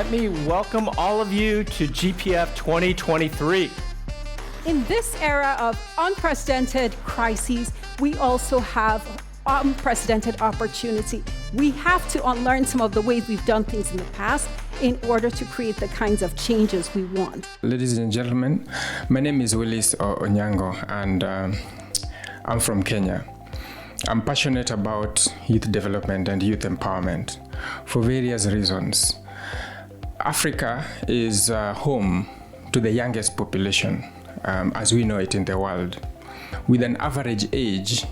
let me welcome all of you to GPF 2023. In this era of unprecedented crises, we also have unprecedented opportunity. We have to unlearn some of the ways we've done things in the past in order to create the kinds of changes we want. Ladies and gentlemen, my name is Willice or Onyango, and I'm from Kenya. I'm passionate about youth development and youth empowerment for various reasons. Africa is home to the youngest population, as we know it in the world, with an average age,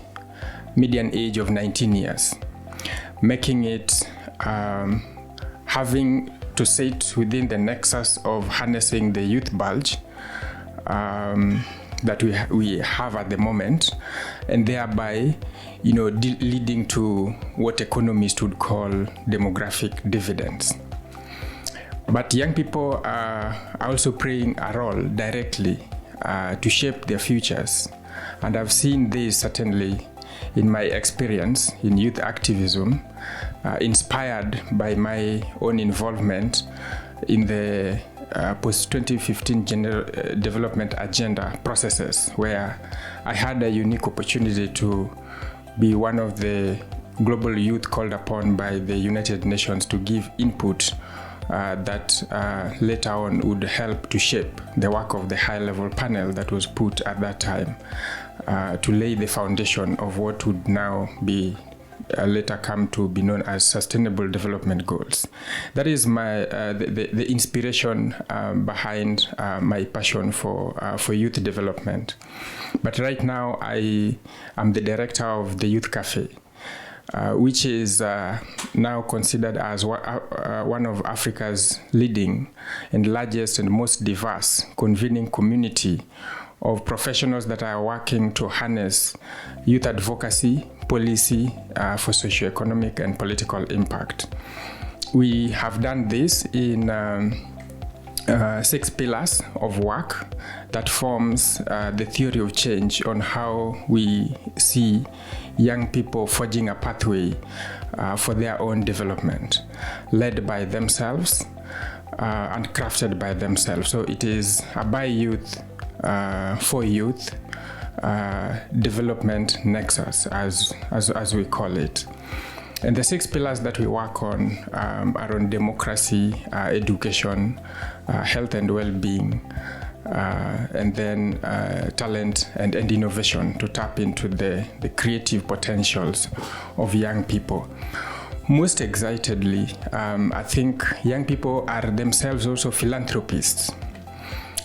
median age of 19 years, making it having to sit within the nexus of harnessing the youth bulge that we have at the moment, and thereby, leading to what economists would call demographic dividends. But young people are also playing a role directly to shape their futures, and I've seen this certainly in my experience in youth activism, inspired by my own involvement in the post-2015 General Development Agenda processes, where I had a unique opportunity to be one of the global youth called upon by the United Nations to give input that later on would help to shape the work of the high-level panel that was put at that time to lay the foundation of what would now be later come to be known as Sustainable Development Goals. That is my the inspiration behind my passion for youth development. But right now I am the director of the Youth Café, which is now considered as one of Africa's leading and largest and most diverse convening community of professionals that are working to harness youth advocacy, policy for socioeconomic and political impact. We have done this in 6 pillars of work that forms the theory of change on how we see young people forging a pathway for their own development, led by themselves and crafted by themselves. So it is a by youth, for youth, development nexus, as we call it. And the 6 pillars that we work on are on democracy, education, health and well-being, and then talent and innovation to tap into the creative potentials of young people. Most excitedly, I think young people are themselves also philanthropists.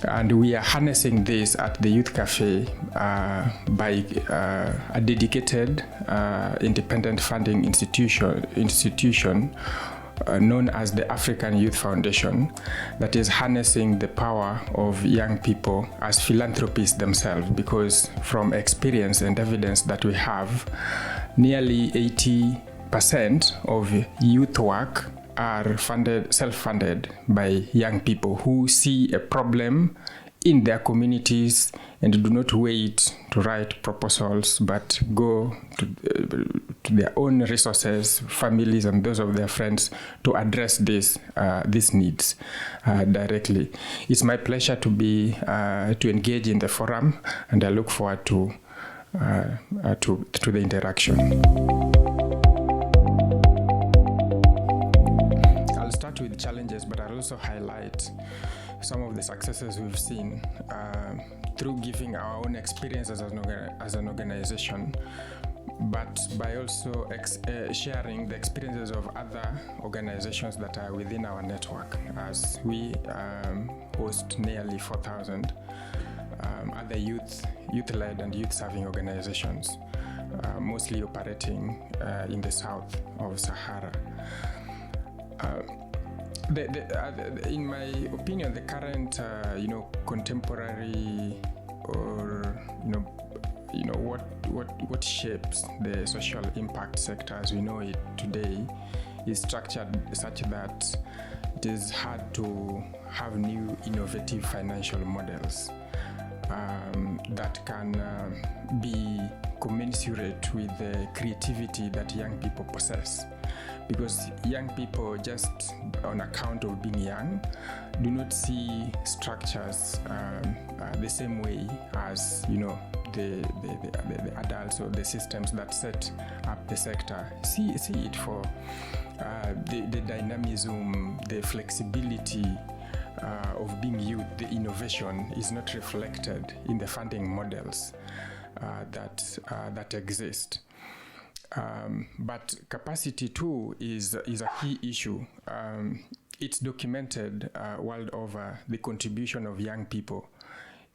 And we are harnessing this at the Youth Café by a dedicated independent funding institution known as the African Youth Foundation, that is harnessing the power of young people as philanthropists themselves, because from experience and evidence that we have, nearly 80% of youth work are self-funded by young people who see a problem in their communities and do not wait to write proposals, but go to their own resources, families, and those of their friends to address these needs directly. It's my pleasure to engage in the forum, and I look forward to the interaction. With challenges, but I'll also highlight some of the successes we've seen through giving our own experiences as an organization, but by also sharing the experiences of other organizations that are within our network, as we host nearly 4,000 other youth-led and youth-serving organizations, mostly operating in the south of Sahara. In my opinion, the current, contemporary, or what shapes the social impact sector as we know it today is structured such that it is hard to have new innovative financial models that can be commensurate with the creativity that young people possess. because young people, just on account of being young, do not see structures the same way as the adults or the systems that set up the sector. See it for the dynamism, the flexibility of being youth. The innovation is not reflected in the funding models that exist. But capacity too is a key issue. It's documented world over, the contribution of young people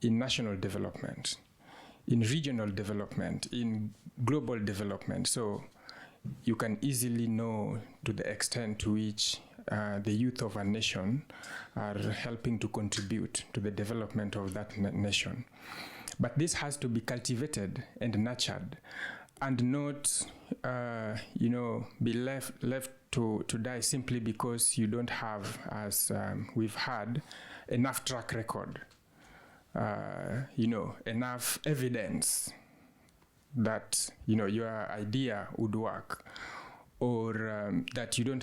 in national development, in regional development, in global development. So you can easily know to the extent to which the youth of a nation are helping to contribute to the development of that nation. But this has to be cultivated and nurtured, and not, be left to die simply because you don't have, as we've had, enough track record, enough evidence that your idea would work, or that you do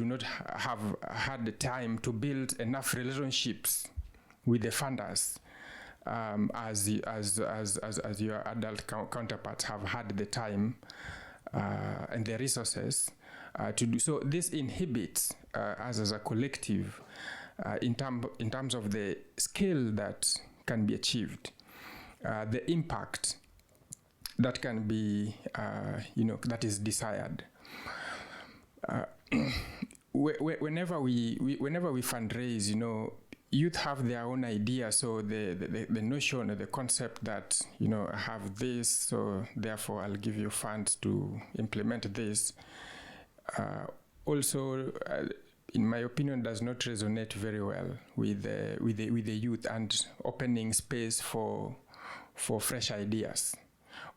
not have had the time to build enough relationships with the funders, as your adult counterparts have had the time and the resources to do so. This inhibits us as a collective in terms of the scale that can be achieved, the impact that can be, that is desired. Whenever we fundraise, youth have their own idea. So the notion or the concept that, I have this, so therefore I'll give you funds to implement this, also, in my opinion, does not resonate very well with the youth, and opening space for fresh ideas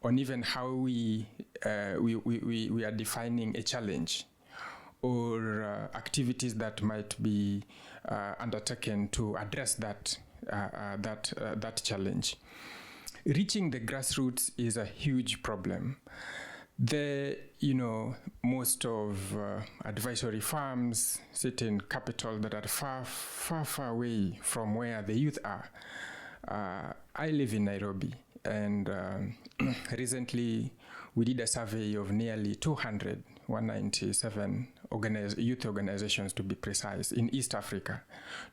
on even how we are defining a challenge, or activities that might be undertaken to address that challenge. Reaching the grassroots is a huge problem. Most of advisory firms sit in capital that are far away from where the youth are. I live in Nairobi, and recently we did a survey of nearly 197 youth organizations, to be precise, in East Africa,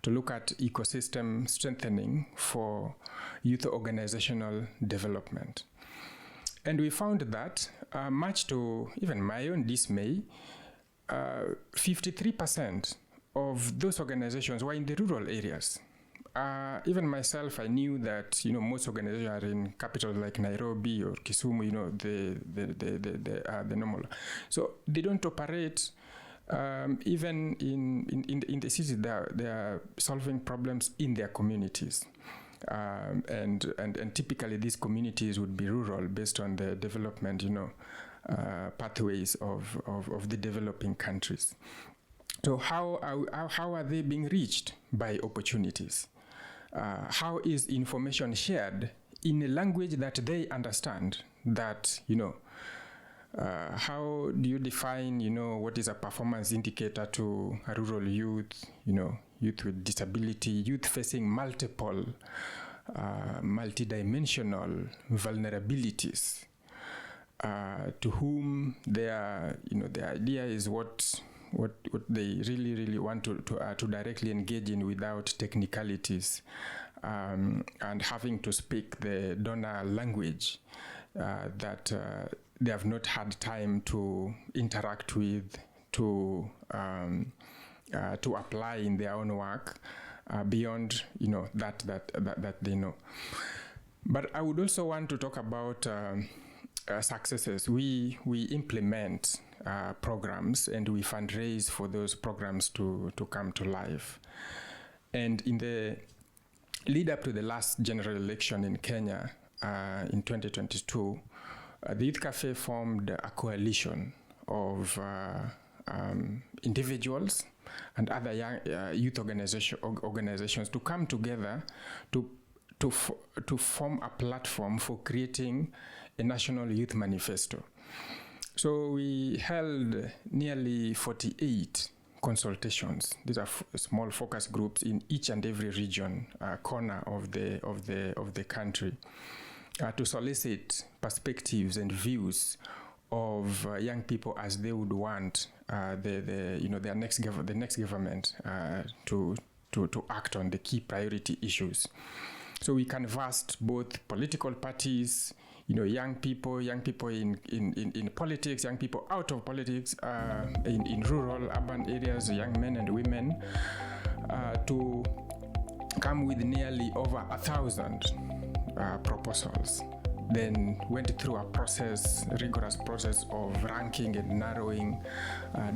to look at ecosystem strengthening for youth organizational development. And we found that, much to even my own dismay, 53% of those organizations were in the rural areas. Even myself, I knew that most organizations are in capitals like Nairobi or Kisumu, the normal. So they don't operate even in the cities. They are solving problems in their communities, and typically these communities would be rural based on the development pathways of the developing countries. So how are they being reached? By opportunities. How is information shared in a language that they understand? That, how do you define, what is a performance indicator to a rural youth, youth with disability, youth facing multiple, multidimensional vulnerabilities, to whom their idea is what they really want to directly engage in without technicalities, and having to speak the donor language that they have not had time to interact with, to apply in their own work, beyond that they know. But I would also want to talk about successes. We implement programs, and we fundraise for those programs to come to life. And in the lead up to the last general election in Kenya in 2022, the Youth Café formed a coalition of individuals and other young youth organizations to come together to form a platform for creating a national youth manifesto. So we held nearly 48 consultations. These are small focus groups in each and every region, corner of the country, to solicit perspectives and views of young people as they would want the next government to act on the key priority issues. So we canvassed both political parties, young people in politics, young people out of politics, in rural, urban areas, young men and women, to come with nearly over 1,000 proposals. Then went through a rigorous process of ranking and narrowing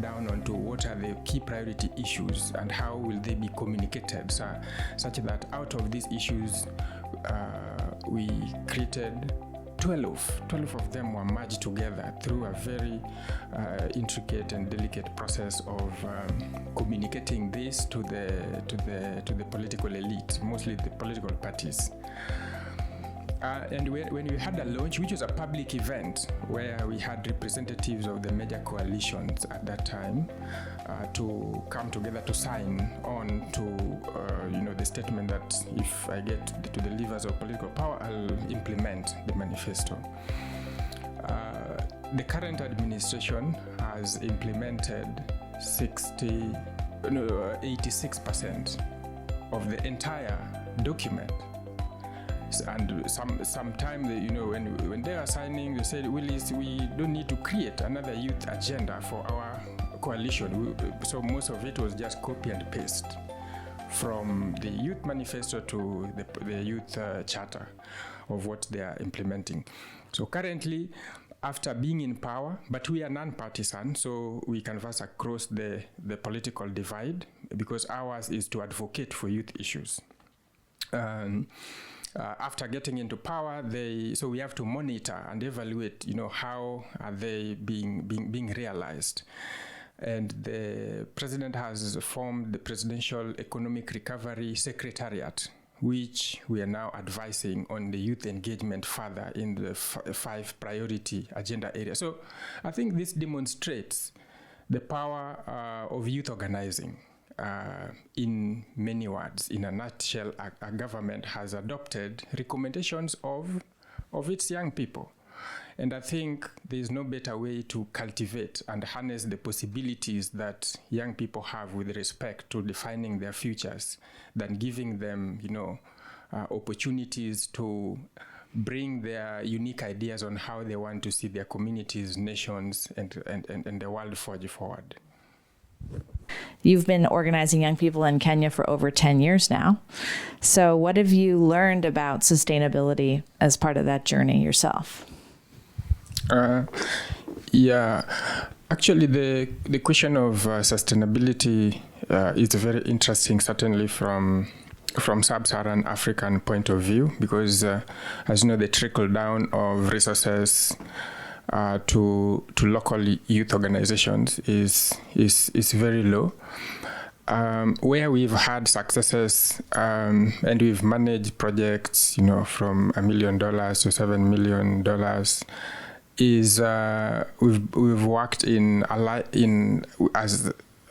down onto what are the key priority issues and how will they be communicated, such that out of these issues we created 12 of them were merged together through a very intricate and delicate process of communicating this to the political elite, mostly the political parties. And when we had a launch, which was a public event where we had representatives of the major coalitions at that time to come together to sign on to the statement that if I get to the levers of political power, I'll implement the manifesto. The current administration has implemented 86% of the entire document. And sometime when they are signing, they said, Willice, we don't need to create another youth agenda for our coalition. So most of it was just copy and paste from the youth manifesto to the youth charter of what they are implementing. So currently, after being in power, but we are non-partisan, so we canvass across the political divide, because ours is to advocate for youth issues. After getting into power, so we have to monitor and evaluate, how are they being realized. And the president has formed the Presidential Economic Recovery Secretariat, which we are now advising on the youth engagement further in the 5 priority agenda areas. So I think this demonstrates the power of youth organizing. In many words, in a nutshell, a government has adopted recommendations of its young people. And I think there is no better way to cultivate and harness the possibilities that young people have with respect to defining their futures than giving them, opportunities to bring their unique ideas on how they want to see their communities, nations, and the world forge forward. You've been organizing young people in Kenya for over 10 years now. So what have you learned about sustainability as part of that journey yourself? Actually, the question of sustainability is very interesting, certainly from sub-Saharan African point of view, because as you know, the trickle down of resources to local youth organizations is very low. Where we've had successes and we've managed projects, from $1 million to $7 million, is we've worked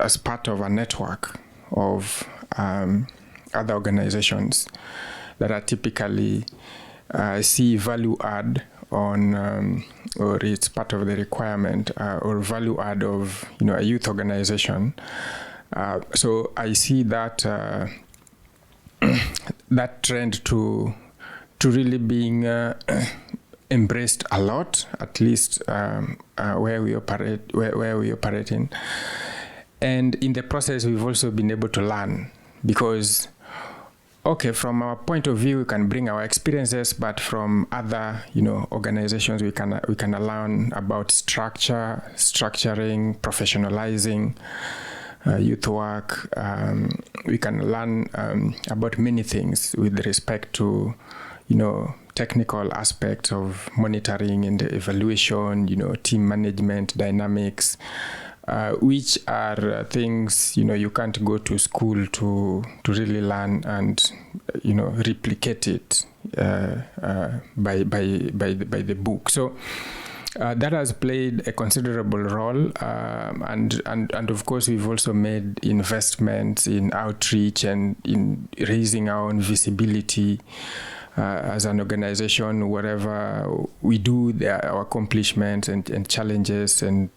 as part of a network of other organizations that are typically see value add on or it's part of the requirement or value add of a youth organization. So I see that that trend to really being embraced a lot, at least where we operate in. And in the process, we've also been able to learn, because from our point of view, we can bring our experiences, but from other, organizations, we can learn about structuring, professionalizing youth work. We can learn about many things with respect to, technical aspects of monitoring and evaluation, team management, dynamics, which are things, you can't go to school to really learn and, replicate it by the book. So that has played a considerable role, and of course we've also made investments in outreach and in raising our own visibility as an organization. Wherever we do, there are our accomplishments and challenges, and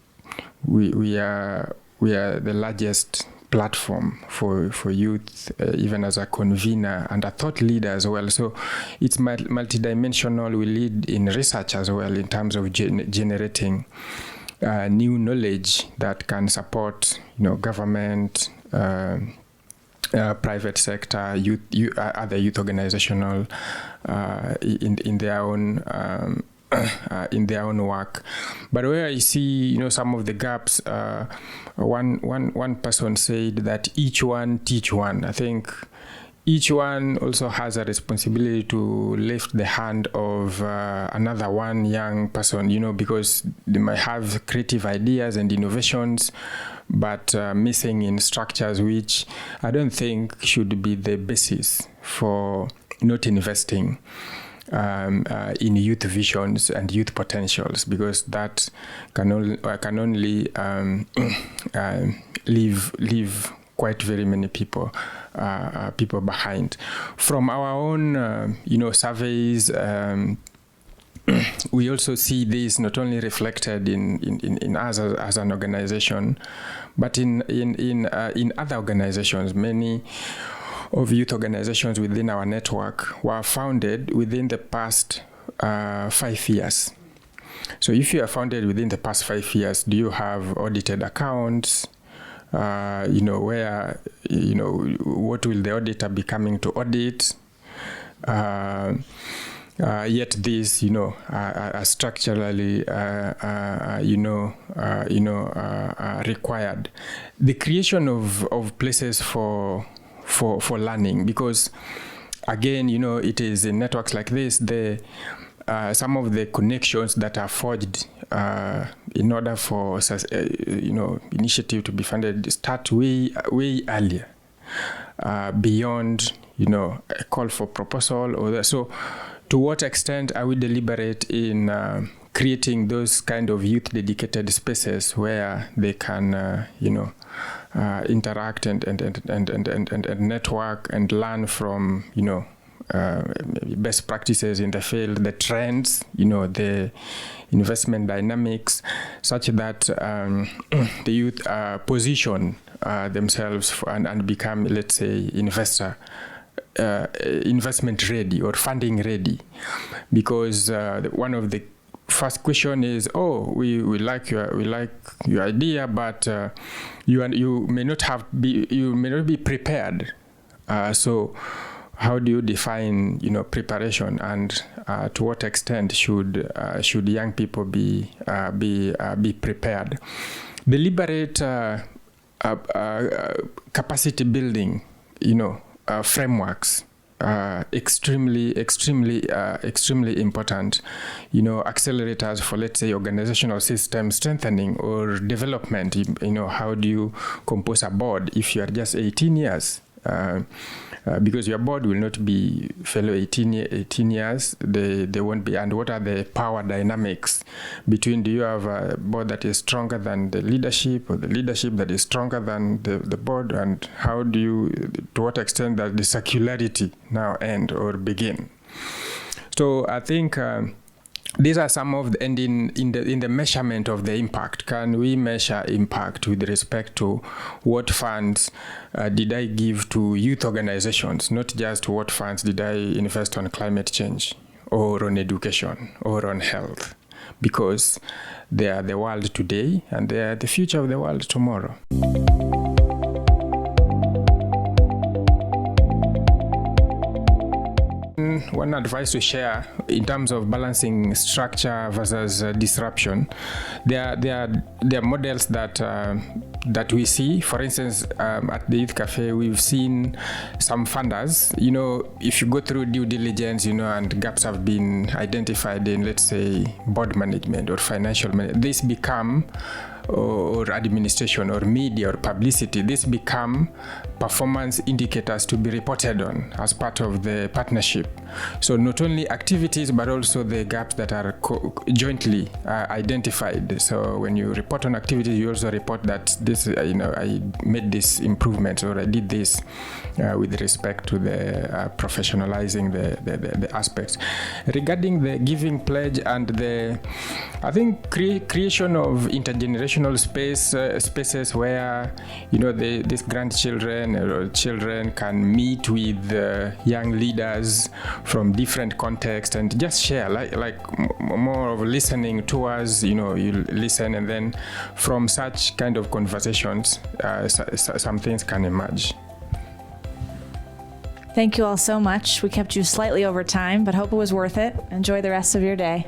we are the largest platform for youth, even as a convener and a thought leader as well. So it's multidimensional. We lead in research as well in terms of generating new knowledge that can support, government, private sector, other youth organizational in their own. In their own work. But where I see, some of the gaps, one person said that each one teach one. I think each one also has a responsibility to lift the hand of another one young person, because they might have creative ideas and innovations, but missing in structures which I don't think should be the basis for not investing in youth visions and youth potentials, because that can only leave quite very many people behind. From our own surveys, we also see this not only reflected in us as an organization, but in other organizations. Many of youth organizations within our network were founded within the past 5 years. So if you are founded within the past 5 years, do you have audited accounts? Where, what will the auditor be coming to audit? Yet these, are structurally, required. The creation of places for learning, because again, it is in networks like this, some of the connections that are forged in order for initiative to be funded start way earlier, beyond a call for proposal or that. So to what extent are we deliberate in creating those kind of youth dedicated spaces where they can interact and network and learn from best practices in the field, the trends, the investment dynamics, such that the youth position themselves and become, let's say, investment ready or funding ready. Because one of the first question is, we like your idea, but you may not be prepared. So how do you define preparation, and to what extent should young people be prepared? Deliberate capacity building frameworks, extremely important. Accelerators for, let's say, organizational system strengthening or development. How do you compose a board if you are just 18 years? Because your board will not be fellow 18 years, they won't be. And what are the power dynamics between, do you have a board that is stronger than the leadership, or the leadership that is stronger than the board? And how do you, to what extent does the circularity now end or begin? So I think these are some of the, and in the measurement of the impact. Can we measure impact with respect to what funds did I give to youth organizations, not just what funds did I invest on climate change or on education or on health? Because they are the world today and they are the future of the world tomorrow. One advice to share in terms of balancing structure versus disruption, there are models that we see. For instance, at the Youth Café, we've seen some funders. If you go through due diligence, and gaps have been identified in, let's say, board management or financial management, this become or administration or media or publicity, these become performance indicators to be reported on as part of the partnership. So not only activities, but also the gaps that are jointly identified. So when you report on activities, you also report that this, I made this improvement, or I did this with respect to the professionalizing the aspects. Regarding the giving pledge and the, I think creation of intergenerational spaces where these grandchildren or children can meet with young leaders from different contexts and just share, like more of listening tours. You listen, and then from such kind of conversations, some things can emerge. Thank you all so much. We kept you slightly over time, but hope it was worth it. Enjoy the rest of your day.